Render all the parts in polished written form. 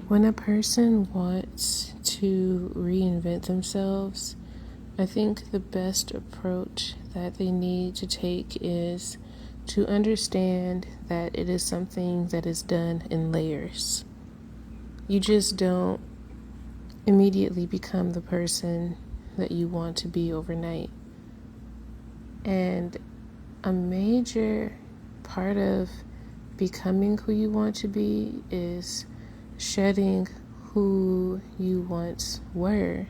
When a person wants to reinvent themselves, I think the best approach that they need to take is to understand that it is something that is done in layers. You just don't immediately become the person that you want to be overnight. And a major part of becoming who you want to be is shedding who you once were.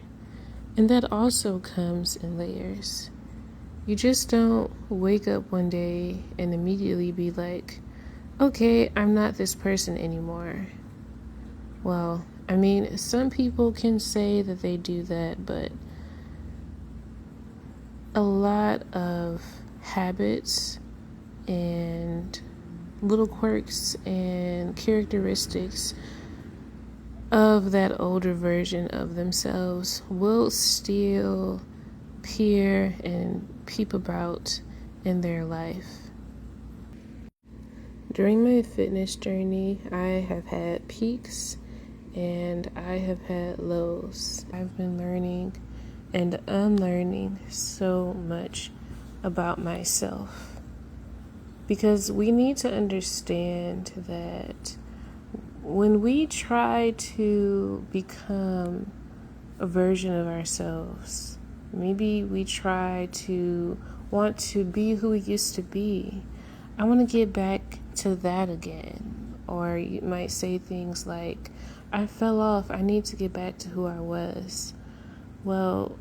And that also comes in layers. You just don't wake up one day and immediately be like, okay, I'm not this person anymore. Well, I mean, some people can say that they do that, but a lot of habits and little quirks and characteristics of that older version of themselves will still peer and peep about in their life. During my fitness journey, I have had peaks and I have had lows. I've been learning and unlearning so much about myself, because we need to understand that when we try to become a version of ourselves, maybe we try to want to be who we used to be. I want to get back to that again. Or you might say things like, I fell off, I need to get back to who I was. Well,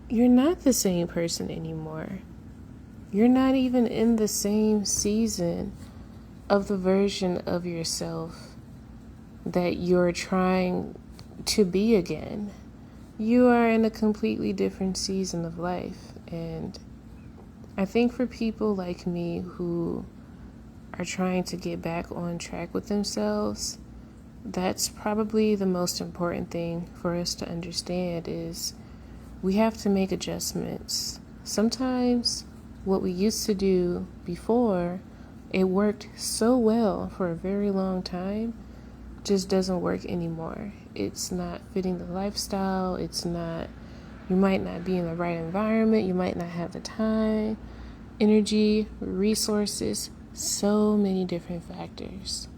you're not the same person anymore. You're not even in the same season of the version of yourself that you're trying to be again. You are in a completely different season of life. And I think for people like me who are trying to get back on track with themselves, that's probably the most important thing for us to understand is we have to make adjustments. Sometimes what we used to do before, it worked so well for a very long time, just doesn't work anymore. It's not fitting the lifestyle. You might not be in the right environment. You might not have the time, energy, resources, so many different factors.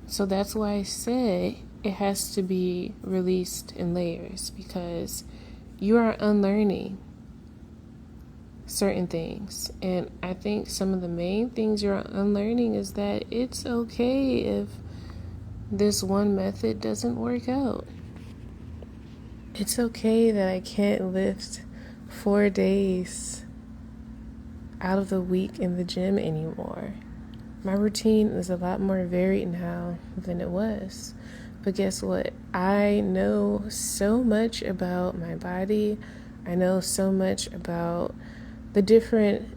So that's why I say it has to be released in layers, because you are unlearning certain things. And I think some of the main things you're unlearning is that it's okay if this one method doesn't work out. It's okay that I can't lift 4 days out of the week in the gym anymore. My routine is a lot more varied now than it was. But guess what? I know so much about my body. I know so much about the different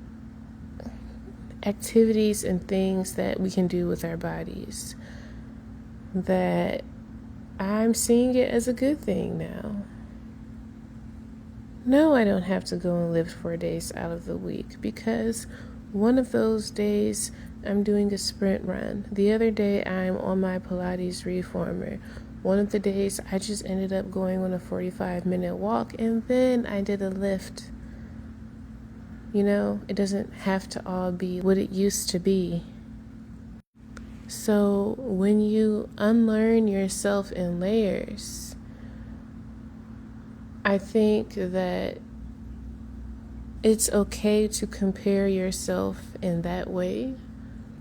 activities and things that we can do with our bodies, that I'm seeing it as a good thing now. No, I don't have to go and lift 4 days out of the week, because one of those days I'm doing a sprint run. The other day I'm on my Pilates reformer. One of the days I just ended up going on a 45-minute walk, and then I did a lift. You know, it doesn't have to all be what it used to be. So when you unlearn yourself in layers, I think that it's okay to compare yourself in that way.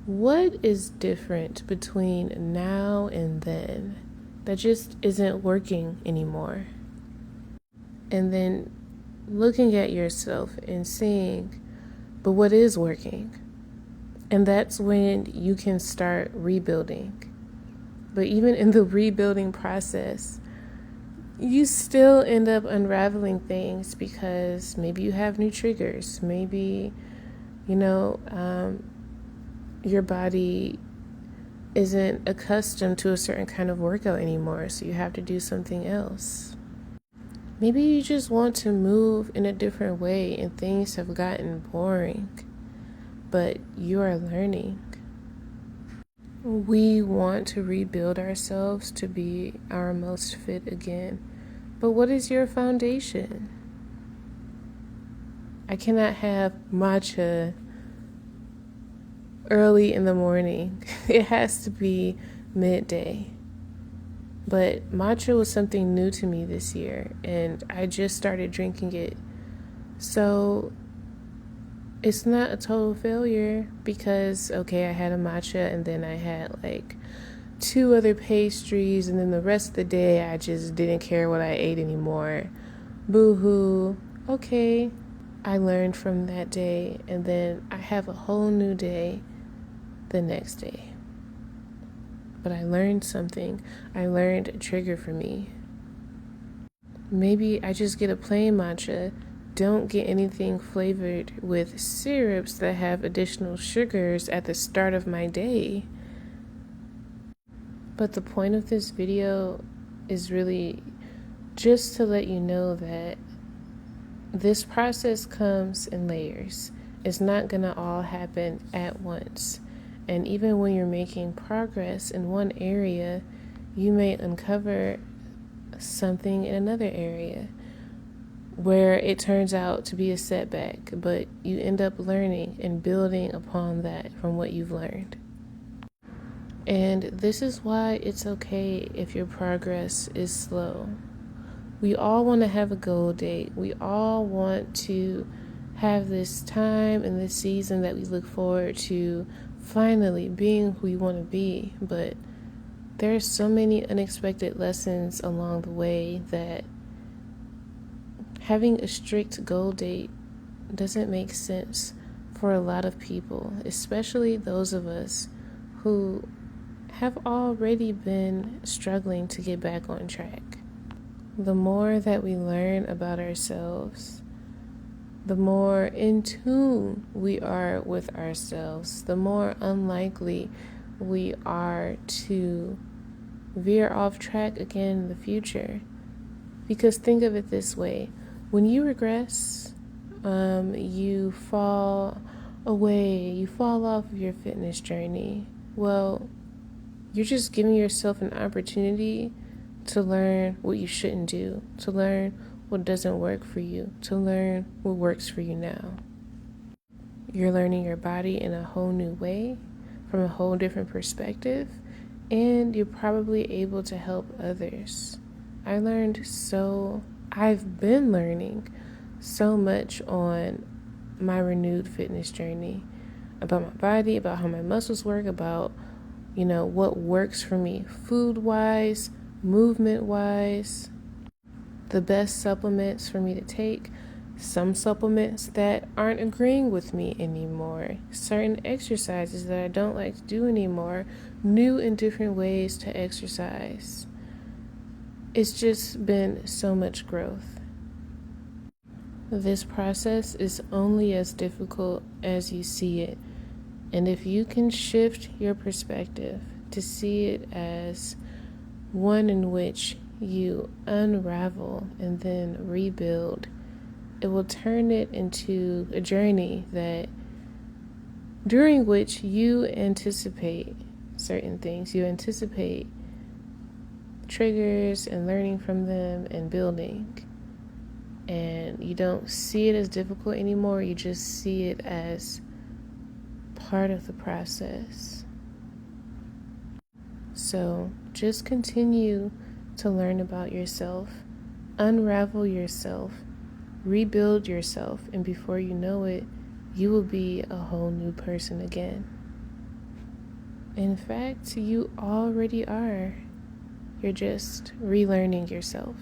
What is different between now and then that just isn't working anymore? And then looking at yourself and seeing, but what is working? And that's when you can start rebuilding. But even in the rebuilding process, you still end up unraveling things, because maybe you have new triggers. Maybe, your body isn't accustomed to a certain kind of workout anymore, so you have to do something else. Maybe you just want to move in a different way and things have gotten boring, but you are learning. We want to rebuild ourselves to be our most fit again. But what is your foundation? I cannot have matcha early in the morning. It has to be midday. But matcha was something new to me this year, and I just started drinking it. So it's not a total failure because, okay, I had a matcha and then I had like 2 other pastries, and then the rest of the day I just didn't care what I ate anymore. Boo hoo. Okay, I learned from that day, and then I have a whole new day the next day. But I learned something. I learned a trigger for me. Maybe I just get a plain matcha. Don't get anything flavored with syrups that have additional sugars at the start of my day. But the point of this video is really just to let you know that this process comes in layers. It's not going to all happen at once. And even when you're making progress in one area, you may uncover something in another area where it turns out to be a setback, but you end up learning and building upon that from what you've learned. And this is why it's okay if your progress is slow. We all want to have a goal date. We all want to have this time and this season that we look forward to finally being who we want to be. But there are so many unexpected lessons along the way that having a strict goal date doesn't make sense for a lot of people, especially those of us who have already been struggling to get back on track. The more that we learn about ourselves, the more in tune we are with ourselves, the more unlikely we are to veer off track again in the future. Because think of it this way, when you regress, you fall away, you fall off of your fitness journey. Well, you're just giving yourself an opportunity to learn what you shouldn't do, to learn what doesn't work for you, to learn what works for you now. You're learning your body in a whole new way, from a whole different perspective, and you're probably able to help others. I've been learning so much on my renewed fitness journey about my body, about how my muscles work, about, what works for me food-wise, movement-wise, the best supplements for me to take, some supplements that aren't agreeing with me anymore, certain exercises that I don't like to do anymore, new and different ways to exercise. It's just been so much growth. This process is only as difficult as you see it. And if you can shift your perspective to see it as one in which you unravel and then rebuild, it will turn it into a journey during which you anticipate certain things. You anticipate triggers and learning from them and building. And you don't see it as difficult anymore. You just see it as part of the process. So just continue to learn about yourself, unravel yourself, rebuild yourself, and before you know it, you will be a whole new person again. In fact, you already are. You're just relearning yourself.